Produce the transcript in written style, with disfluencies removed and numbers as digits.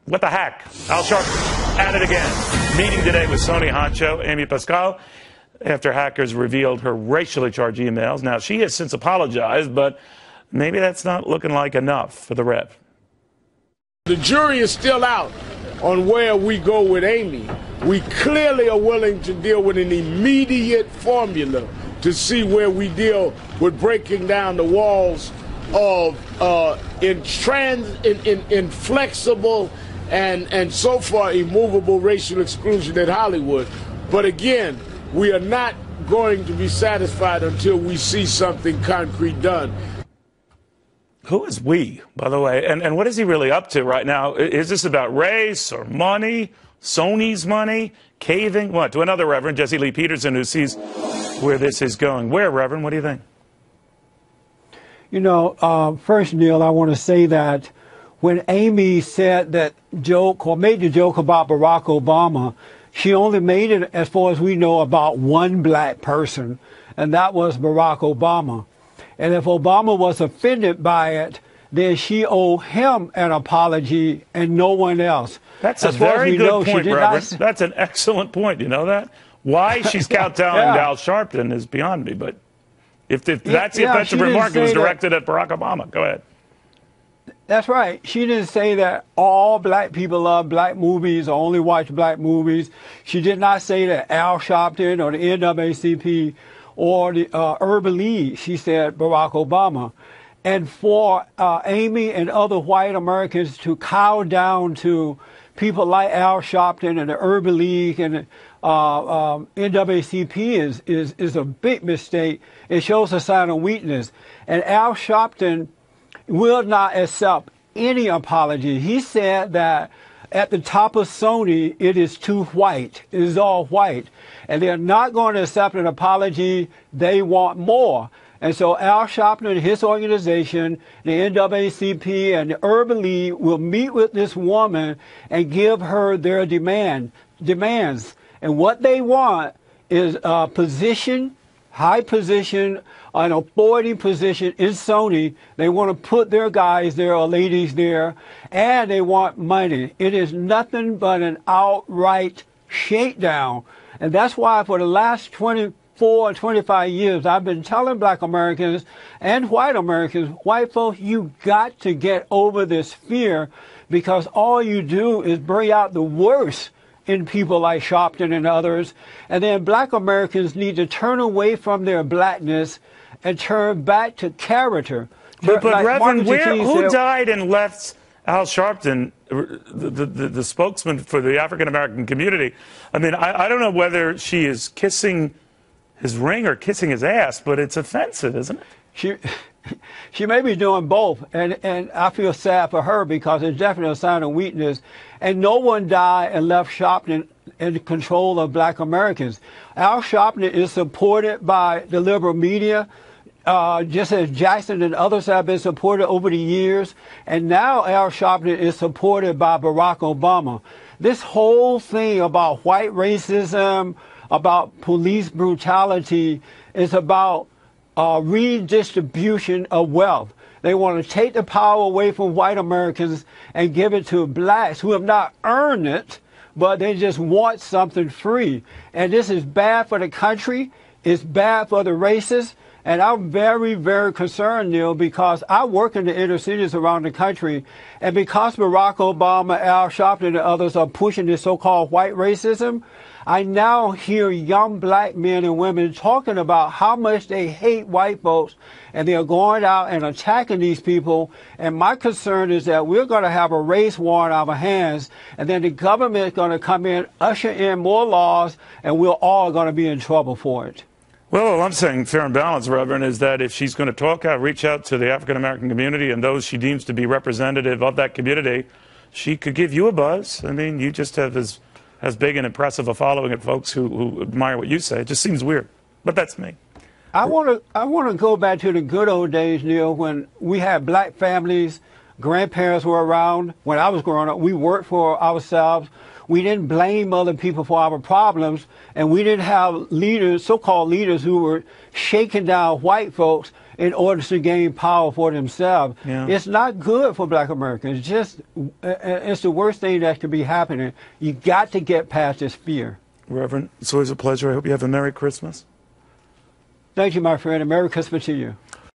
What the heck? Al Sharpton at it again. Meeting today with Sony honcho Amy Pascal after hackers revealed her racially charged emails. Now, she has since apologized, but maybe that's not looking like enough for the rep. The jury is still out on where we go with Amy. We clearly are willing to deal with an immediate formula to see where we deal with breaking down the walls of inflexible and so far immovable racial exclusion in Hollywood. But again, we are not going to be satisfied until we see something concrete done. Who is we, by the way? And what is he really up to right now? Is this about race or money, Sony's money, caving? What? To another Reverend, Jesse Lee Peterson, who sees where this is going. Where, Reverend? What do you think? You know, first, Neil, I want to say that when Amy said that joke or made the joke about Barack Obama, she only made it, as far as we know, about one black person, and that was Barack Obama. And if Obama was offended by it, then she owed him an apology and no one else. That's a very good point, Reverend. That's an excellent point. You know that? Why she's kowtowing to Al Sharpton is beyond me. But if that's the offensive remark, it was directed at Barack Obama. Go ahead. That's right. She didn't say that all black people love black movies or only watch black movies. She did not say that Al Sharpton or the NAACP or the Urban League. She said Barack Obama. And for Amy and other white Americans to cow down to people like Al Sharpton and the Urban League and the NAACP is a big mistake. It shows a sign of weakness. And Al Sharpton will not accept any apology. He said that at the top of Sony, it is too white. It is all white. And they're not going to accept an apology. They want more. And so Al Sharpton and his organization, the NAACP and the Urban League, will meet with this woman and give her their demands. And what they want is a position, high position, an authority position in Sony. They want to put their guys there or ladies there, and they want money. It is nothing but an outright shakedown. And that's why for the last 24 or 25 years, I've been telling black Americans and white Americans, white folks, you got to get over this fear, because all you do is bring out the worst in people like Sharpton and others. And then black Americans need to turn away from their blackness and turn back to character. But like Reverend, who died and left Al Sharpton, the spokesman for the African-American community? I mean, I don't know whether she is kissing his ring or kissing his ass, but it's offensive, isn't it? She may be doing both, and I feel sad for her, because it's definitely a sign of weakness. And no one died and left Sharpton in control of black Americans. Al Sharpton is supported by the liberal media, just as Jackson and others have been supported over the years. And now Al Sharpton is supported by Barack Obama. This whole thing about white racism, about police brutality, is about redistribution of wealth. They want to take the power away from white Americans and give it to blacks who have not earned it, but they just want something free. And this is bad for the country. It's bad for the races. And I'm very, very concerned, Neil, because I work in the inner cities around the country. And because Barack Obama, Al Sharpton, and others are pushing this so-called white racism, I now hear young black men and women talking about how much they hate white folks, and they're going out and attacking these people. And my concern is that we're going to have a race war in our hands, and then the government is going to come in, usher in more laws, and we're all going to be in trouble for it. Well, all I'm saying, fair and balanced, Reverend, is that if she's going to talk out, reach out to the African-American community and those she deems to be representative of that community, she could give you a buzz. I mean, you just have as big and impressive a following of folks who admire what you say. It just seems weird, but that's me. I want to go back to the good old days, Neil, when we had black families, grandparents were around. When I was growing up, we worked for ourselves. We didn't blame other people for our problems, and we didn't have leaders, so-called leaders, who were shaking down white folks in order to gain power for themselves. Yeah. It's not good for black Americans. It's the worst thing that could be happening. You got to get past this fear. Reverend, it's always a pleasure. I hope you have a Merry Christmas. Thank you, my friend, and Merry Christmas to you.